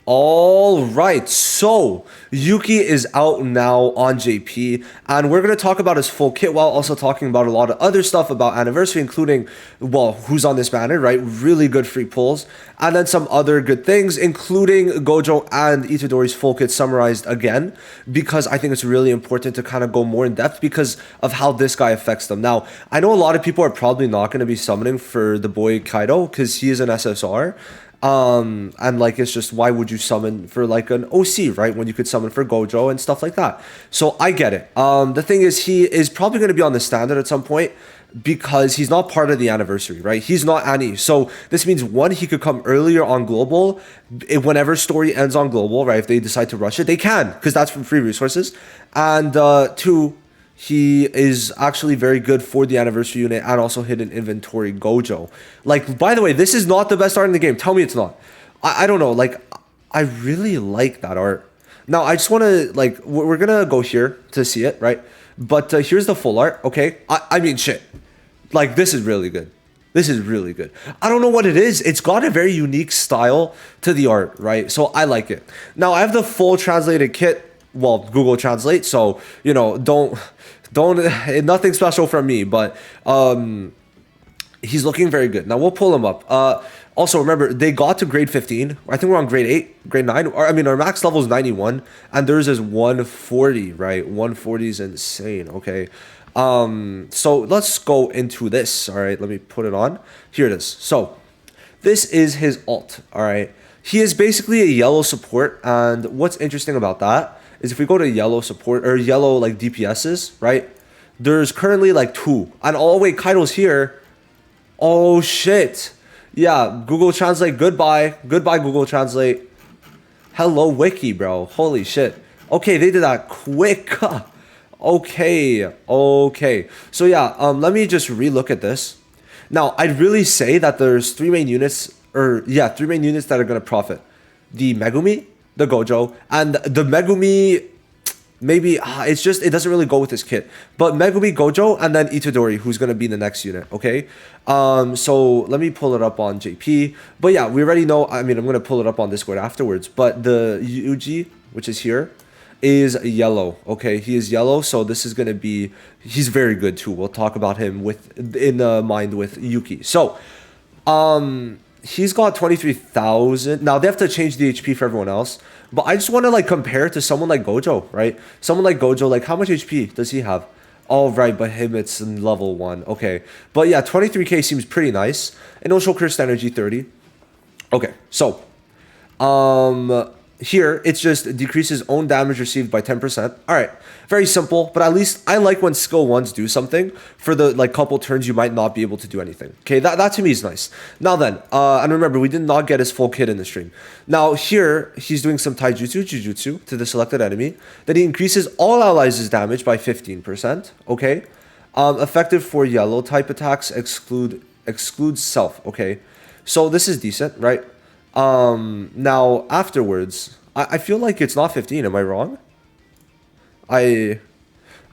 All right, so Yuki is out now on JP, and we're going to talk about his full kit while also talking about a lot of other stuff about Anniversary, including, well, who's on this banner, right? Really good free pulls, and then some other good things, including Gojo and Itadori's full kit summarized again, because I think it's really important to kind of go more in depth because of how this guy affects them. Now, I know a lot of people are probably not going to be summoning for the boy Kaito because he is an SSR. And like, it's just, why would you summon for like an OC, right? When you could summon for Gojo and stuff like that. So I get it. The thing is, he is probably going to be on the standard at some point because he's not part of the anniversary, right? He's not ANNI. So this means one, he could come earlier on global whenever story ends on global, right? If they decide to rush it, they can, because that's from free resources. And two, he is actually very good for the anniversary unit and also hidden inventory Gojo. Like, by the way, this is not the best art in the game. Tell me it's not. I don't know. Like, I really like that art. Now, I just want to, like, we're going to go here to see it, right? But here's the full art, okay? I mean, shit. Like, this is really good. This is really good. I don't know what it is. It's got a very unique style to the art, right? So I like it. Now, I have the full translated kit. Well, Google Translate, so, you know, don't nothing special from me, but he's looking very good. Now we'll pull him up. Also remember, they got to grade 15. I think we're on grade 8, grade 9. Or I mean, our max level is 91 and theirs is 140, right? 140 is insane. Okay. So let's go into this. All right, let me put it on. Here it is. So this is his ult. All right. He is basically a yellow support, and what's interesting about that is if we go to yellow support or yellow like DPSs, right? There's currently like 2. And oh wait, Kaito's here. Oh shit. Yeah, Google Translate, goodbye. Goodbye, Google Translate. Hello, Wiki, bro. Holy shit. Okay, they did that quick. Okay. So yeah, let me just relook at this. Now, I'd really say that there's 3 main units, or yeah, 3 main units that are gonna profit. The Megumi, the Gojo, and the Megumi, maybe it's just, it doesn't really go with this kit, but Megumi, Gojo, and then Itadori, who's going to be the next unit. Okay, so let me pull it up on JP, but yeah, we already know. I mean, I'm going to pull it up on Discord afterwards, but the Yuji, which is here, is yellow. Okay, he is yellow, so this is going to be, he's very good too. We'll talk about him in mind with Yuki. So he's got 23,000. Now they have to change the HP for everyone else, but I just want to like compare it to someone like Gojo, right? Someone like Gojo, like how much HP does he have? All right, but him, it's in level 1. Okay, but yeah, 23k seems pretty nice. Initial cursed energy 30. Okay, so here it's just decreases own damage received by 10%. All right, very simple, but at least I like when skill 1s do something for the like couple turns you might not be able to do anything. Okay, that to me is nice. Now then, and remember, we did not get his full kit in the stream. Now here he's doing some taijutsu jujutsu to the selected enemy. Then he increases all allies' damage by 15%. Okay, effective for yellow type attacks, excludes self. Okay, so this is decent, right? Now afterwards, I feel like it's not 15. Am I wrong? I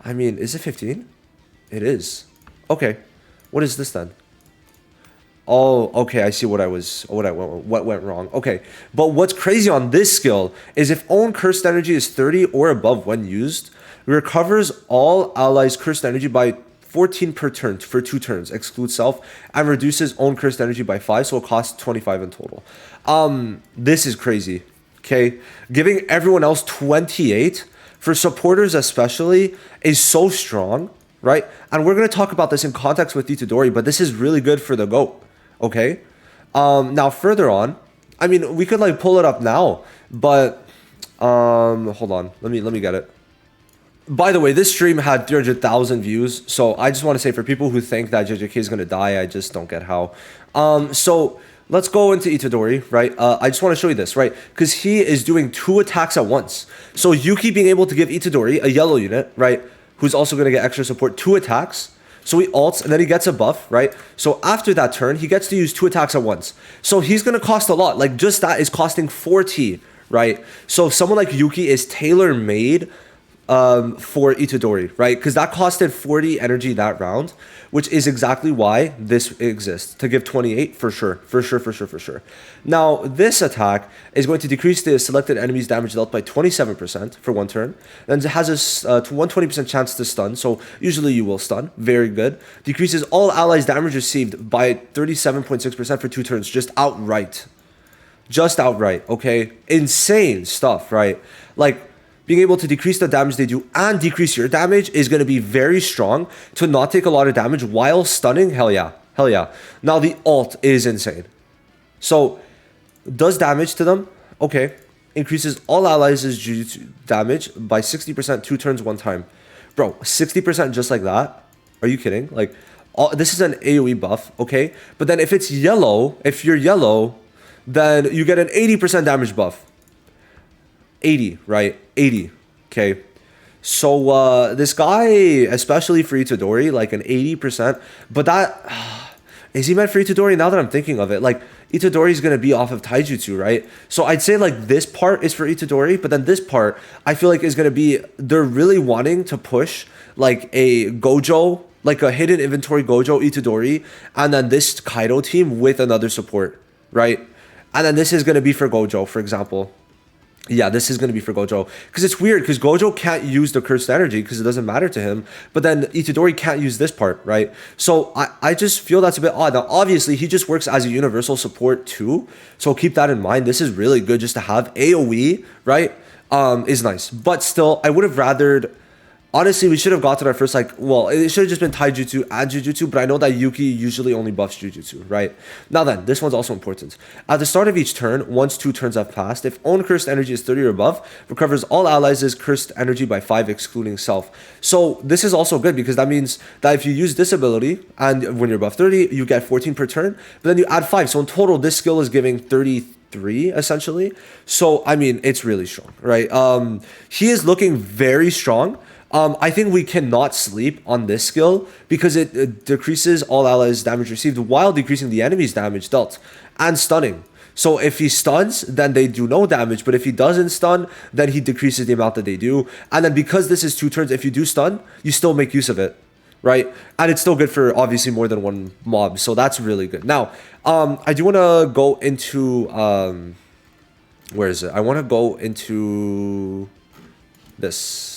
mean, is it 15? It is. Okay. What is this then? Oh, okay. I see what went wrong. Okay. But what's crazy on this skill is if own cursed energy is 30 or above when used, it recovers all allies' cursed energy by 14 per turn for 2 turns, excludes self, and reduces own cursed energy by 5, so it costs 25 in total. This is crazy. Okay, giving everyone else 28 for supporters especially is so strong, right? And we're gonna talk about this in context with Itadori, but this is really good for the GOAT. Okay, now further on, I mean, we could like pull it up now, but hold on, let me get it. By the way, this stream had 300,000 views, so I just want to say for people who think that JJK is going to die, I just don't get how. So let's go into Itadori, right? I just want to show you this, right? Because he is doing 2 attacks at once. So Yuki being able to give Itadori, a yellow unit, right, who's also going to get extra support, 2 attacks. So he ults, and then he gets a buff, right? So after that turn, he gets to use 2 attacks at once. So he's going to cost a lot. Like, just that is costing 40, right? So someone like Yuki is tailor-made for Itadori, right? Because that costed 40 energy that round, which is exactly why this exists, to give 28 for sure, for sure, for sure, for sure. Now, this attack is going to decrease the selected enemy's damage dealt by 27% for one turn, and it has a 120% chance to stun, so usually you will stun, very good. Decreases all allies' damage received by 37.6% for 2 turns, just outright. Just outright, okay? Insane stuff, right? Like, being able to decrease the damage they do and decrease your damage is going to be very strong to not take a lot of damage while stunning. Hell yeah. Hell yeah. Now, the ult is insane. So, does damage to them. Okay. Increases all allies' Jujutsu damage by 60% 2 turns 1 time. Bro, 60% just like that? Are you kidding? Like, this is an AoE buff, okay? But then if it's yellow, if you're yellow, then you get an 80% damage buff. 80, right? 80, okay? So, this guy, especially for Itadori, like an 80%, but that... is he meant for Itadori? Now that I'm thinking of it, like, Itadori is going to be off of Taijutsu, right? So I'd say, like, this part is for Itadori, but then this part, I feel like is going to be... they're really wanting to push, like, a Gojo, like a hidden inventory Gojo Itadori, and then this Kaido team with another support, right? And then this is going to be for Gojo, for example. Yeah, this is going to be for Gojo. Because it's weird, because Gojo can't use the cursed energy because it doesn't matter to him. But then Itadori can't use this part, right? So I just feel that's a bit odd. Now, obviously, he just works as a universal support too. So keep that in mind. This is really good just to have. AoE, right, is nice. But still, I would have rathered... honestly, we should have gotten our first, like, well, it should have just been Taijutsu and Jujutsu, but I know that Yuki usually only buffs Jujutsu, right? Now then, this one's also important. At the start of each turn, once 2 turns have passed, if own cursed energy is 30 or above, recovers all allies' cursed energy by 5, excluding self. So this is also good because that means that if you use this ability, and when you're above 30, you get 14 per turn, but then you add 5. So in total, this skill is giving 33 essentially. So, I mean, it's really strong, right? He is looking very strong. I think we cannot sleep on this skill because it decreases all allies' damage received while decreasing the enemy's damage dealt and stunning. So if he stuns, then they do no damage. But if he doesn't stun, then he decreases the amount that they do. And then because this is 2 turns, if you do stun, you still make use of it, right? And it's still good for obviously more than one mob. So that's really good. Now, I do want to go into... where is it? I want to go into this.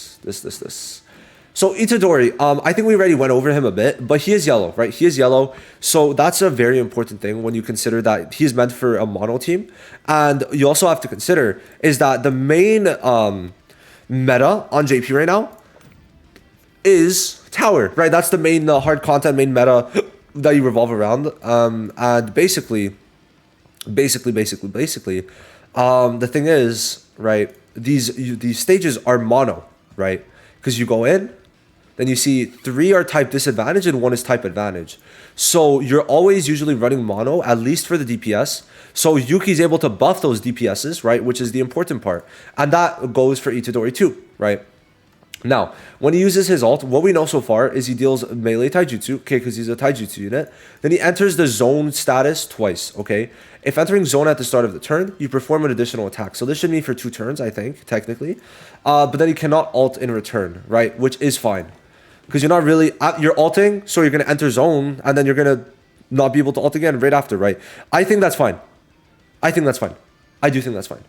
So Itadori, I think we already went over him a bit, but he is yellow, right? He is yellow. So that's a very important thing when you consider that he's meant for a mono team. And you also have to consider is that the main meta on JP right now is tower, right? That's the main hard content, main meta that you revolve around. And basically, the thing is, right, these stages are mono, right? Because you go in, then you see 3 are type disadvantage and 1 is type advantage. So you're always usually running mono, at least for the DPS. So Yuki's able to buff those DPSs, right? Which is the important part. And that goes for Itadori too, right? Now, when he uses his ult, what we know so far is he deals melee taijutsu, okay, because he's a taijutsu unit. Then he enters the zone status twice, okay? If entering zone at the start of the turn, you perform an additional attack. So this should be for 2 turns, I think, technically. But then he cannot ult in return, right? Which is fine. Because you're not really... you're ulting, so you're going to enter zone, and then you're going to not be able to ult again right after, right? I think that's fine. I do think that's fine.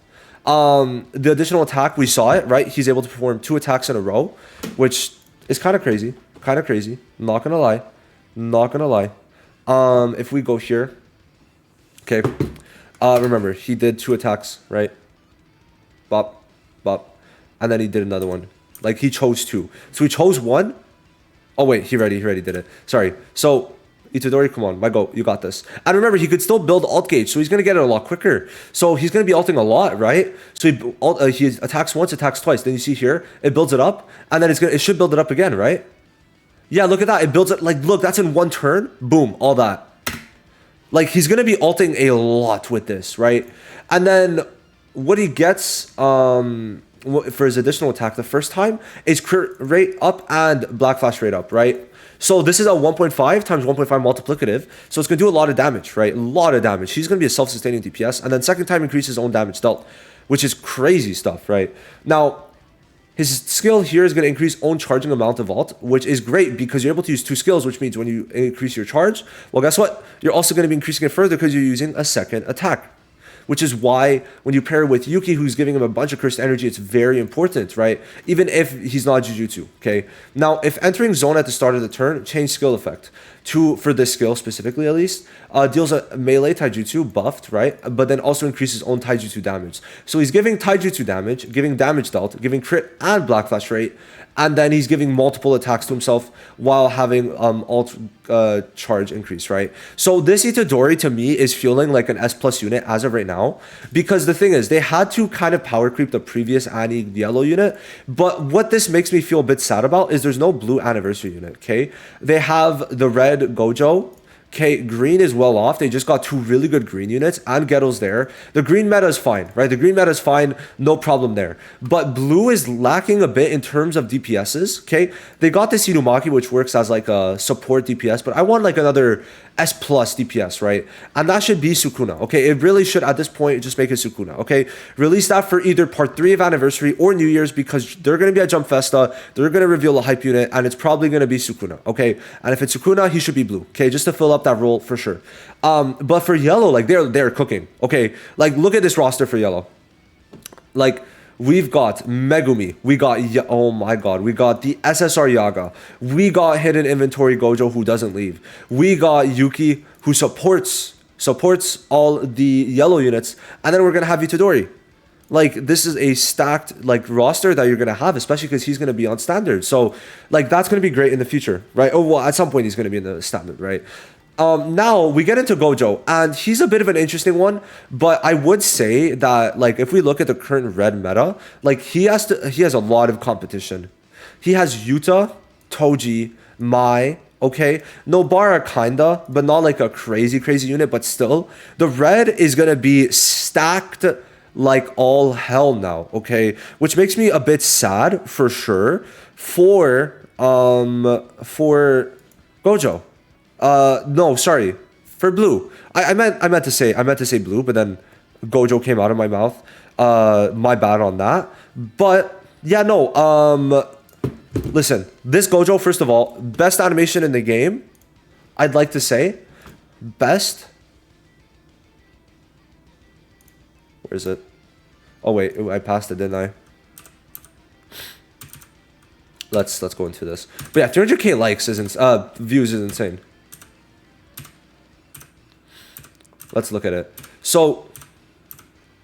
The additional attack, we saw it, right? He's able to perform 2 attacks in a row, which is kind of crazy. Not gonna lie. If we go here, okay. Remember, he did 2 attacks, right? Bop, bop, and then he did another one. Like, he chose 2. So he chose 1. Oh wait, he already did it. Sorry. So Itadori, come on, my go, you got this. And remember, he could still build ult gauge, so he's going to get it a lot quicker. So he's going to be ulting a lot, right? So he attacks once, attacks twice. Then you see here, it builds it up, and then it should build it up again, right? Yeah, look at that. It builds it, like, look, that's in 1 turn. Boom, all that. Like, he's going to be ulting a lot with this, right? And then what he gets for his additional attack the first time is crit rate up and black flash rate up, right? So this is a 1.5 times 1.5 multiplicative. So it's going to do a lot of damage, right? A lot of damage. He's going to be a self-sustaining DPS. And then second time increases his own damage dealt, which is crazy stuff, right? Now, His skill here is going to increase own charging amount of ult, which is great because you're able to use 2 skills, which means when you increase your charge, well, guess what? You're also going to be increasing it further because you're using a second attack, which is why when you pair with Yuki, who's giving him a bunch of cursed energy, it's very important, right? Even if he's not Jujutsu, okay? Now, if entering zone at the start of the turn, change skill effect. For this skill specifically at least, deals a melee taijutsu buffed, right? But then also increases own taijutsu damage. So he's giving taijutsu damage, giving damage dealt, giving crit and black flash rate, and then he's giving multiple attacks to himself while having alt charge increase, right? So this Itadori to me is feeling like an S plus unit as of right now, because the thing is they had to kind of power creep the previous Annie yellow unit, but what this makes me feel a bit sad about is there's no blue anniversary unit, okay? They have the red Gojo. Okay, green is well off. They just got 2 really good green units and Ghetto's there. The green meta is fine, right? The green meta is fine, no problem there. But blue is lacking a bit in terms of DPSs, okay? They got this Inumaki, which works as like a support DPS, but I want like another S plus DPS, right? And that should be Sukuna, okay? It really should, at this point, just make it Sukuna, okay? Release that for either part 3 of Anniversary or New Year's because they're going to be at Jump Festa, they're going to reveal a hype unit, and it's probably going to be Sukuna, okay? And if it's Sukuna, he should be blue, okay? Just to fill up that role for sure. But for yellow, like they're cooking, okay? Like look at this roster for yellow. Like we've got Megumi, we got oh my god, we got the SSR Yaga, we got hidden inventory Gojo who doesn't leave, we got Yuki who supports all the yellow units, and then we're gonna have Itadori. Like this is a stacked like roster that you're gonna have, especially because he's gonna be on standard. So like that's gonna be great in the future, right? Oh well, at some point he's gonna be in the standard, right? Now we get into Gojo, and he's a bit of an interesting one, but I would say that like if we look at the current red meta, like he has a lot of competition. He has Yuta, Toji, Mai, okay, Nobara kinda, but not like a crazy unit, but still the red is gonna be stacked like all hell now, okay, which makes me a bit sad for sure for Gojo. No, sorry, for blue. I meant to say blue, but then Gojo came out of my mouth. My bad on that. But yeah, no. Listen, this Gojo, first of all, best animation in the game. I'd like to say, best. Where is it? Oh wait, I passed it, didn't I? Let's go into this. But yeah, 300k likes views is insane. Let's look at it. So,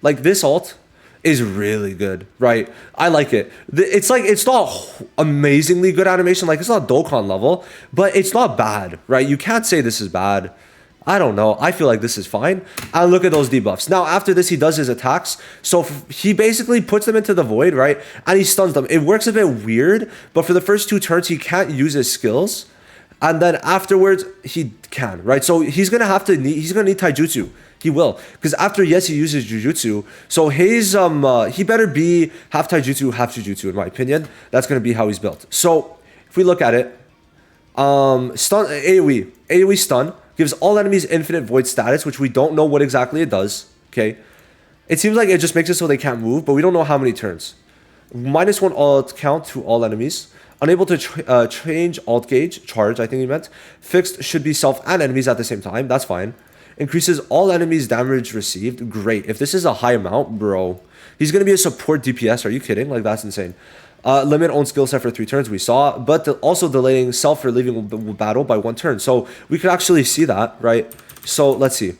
like this ult is really good, right? I like it. It's like, it's not amazingly good animation. Like it's not Dokkan level, but it's not bad, right? You can't say this is bad. I don't know. I feel like this is fine. And look at those debuffs. Now, after this, he does his attacks. So he basically puts them into the void, right? And he stuns them. It works a bit weird, but for the first 2 turns, he can't use his skills. And then afterwards, he can, right? So he's gonna need taijutsu. He will, because after yes, he uses jujutsu. So his he better be half taijutsu, half jujutsu, in my opinion. That's gonna be how he's built. So if we look at it, stun AoE stun gives all enemies infinite void status, which we don't know what exactly it does. Okay, it seems like it just makes it so they can't move, but we don't know how many turns. -1 alt count to all enemies. Unable to change alt gauge, charge, I think he meant. Fixed should be self and enemies at the same time. That's fine. Increases all enemies damage received. Great. If this is a high amount, bro, he's going to be a support DPS. Are you kidding? Like, that's insane. Limit own skill set for 3 turns, we saw. But also delaying self for leaving battle by 1 turn. So we could actually see that, right? So let's see.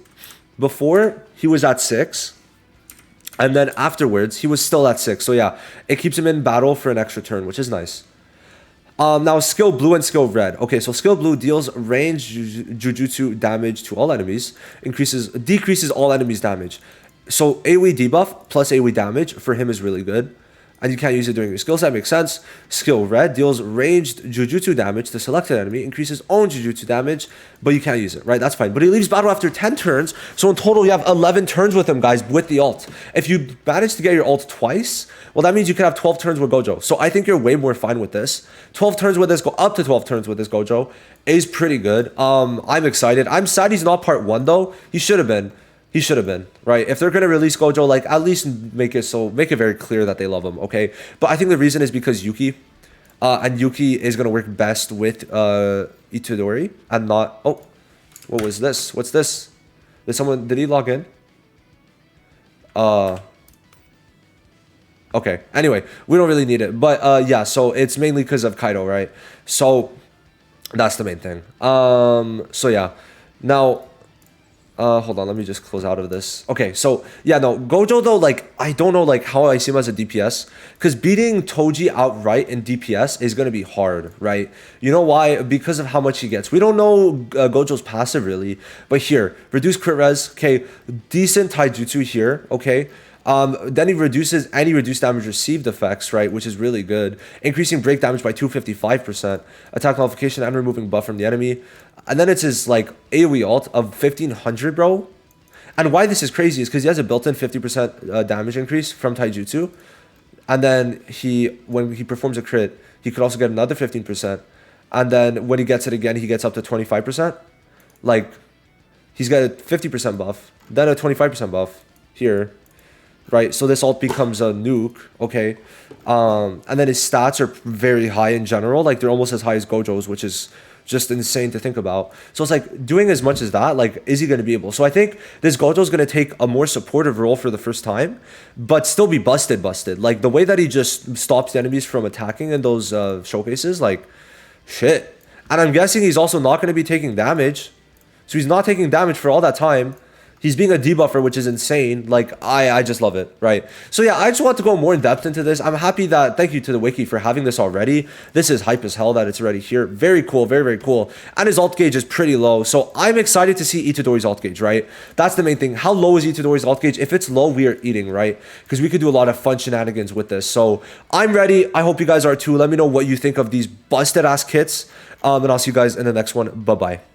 Before, he was at 6. And then afterwards, he was still at 6. So yeah, it keeps him in battle for an extra turn, which is nice. Now skill blue and skill red. Okay, so skill blue deals range jujutsu damage to all enemies, decreases all enemies damage. So AoE debuff plus AoE damage for him is really good. And you can't use it during your skill set, makes sense. Skill red deals ranged jujutsu damage to selected enemy, increases own jujutsu damage, but you can't use it, right? That's fine. But he leaves battle after 10 turns, so in total you have 11 turns with him, guys, with the ult. If you manage to get your ult twice, well, that means you could have 12 turns with Gojo. So I think you're way more fine with this. 12 turns with this, go up to 12 turns with this Gojo is pretty good. I'm excited. I'm sad he's not part 1 though. He should have been. He should have been, right? If they're gonna release Gojo, like at least make it very clear that they love him, okay? But I think the reason is because Yuki, and Yuki is gonna work best with Itadori and not. Oh, what was this? What's this? Did he log in? Okay. Anyway, we don't really need it, but yeah. So it's mainly because of Kaito, right? So that's the main thing. So yeah. Now. Hold on, let me just close out of this. Okay, so yeah, no, Gojo though, like I don't know like how I see him as a DPS, because beating Toji outright in DPS is gonna be hard, right? You know why? Because of how much he gets. We don't know Gojo's passive really, but here, reduce crit res, okay, decent taijutsu here, okay. Then he reduces any reduced damage received effects, right, which is really good. Increasing break damage by 255%, attack nullification and removing buff from the enemy. And then it's his like AoE ult of 1500, bro. And why this is crazy is because he has a built-in 50% damage increase from taijutsu. And then when he performs a crit, he could also get another 15%. And then when he gets it again, he gets up to 25%. Like, he's got a 50% buff, then a 25% buff here. Right, so this ult becomes a nuke, okay? And then his stats are very high in general. Like, they're almost as high as Gojo's, which is just insane to think about. So it's like, doing as much as that, like, is he going to be able? So I think this Gojo's going to take a more supportive role for the first time, but still be busted. Like, the way that he just stops the enemies from attacking in those showcases, like, shit. And I'm guessing he's also not going to be taking damage. So he's not taking damage for all that time. He's being a debuffer, which is insane. Like, I just love it, right? So yeah, I just want to go more in depth into this. I'm happy that, thank you to the wiki for having this already. This is hype as hell that it's already here. Very cool, very, very cool. And his ult gauge is pretty low. So I'm excited to see Itadori's ult gauge, right? That's the main thing. How low is Itadori's ult gauge? If it's low, we are eating, right? Because we could do a lot of fun shenanigans with this. So I'm ready. I hope you guys are too. Let me know what you think of these busted ass kits. And I'll see you guys in the next one. Bye-bye.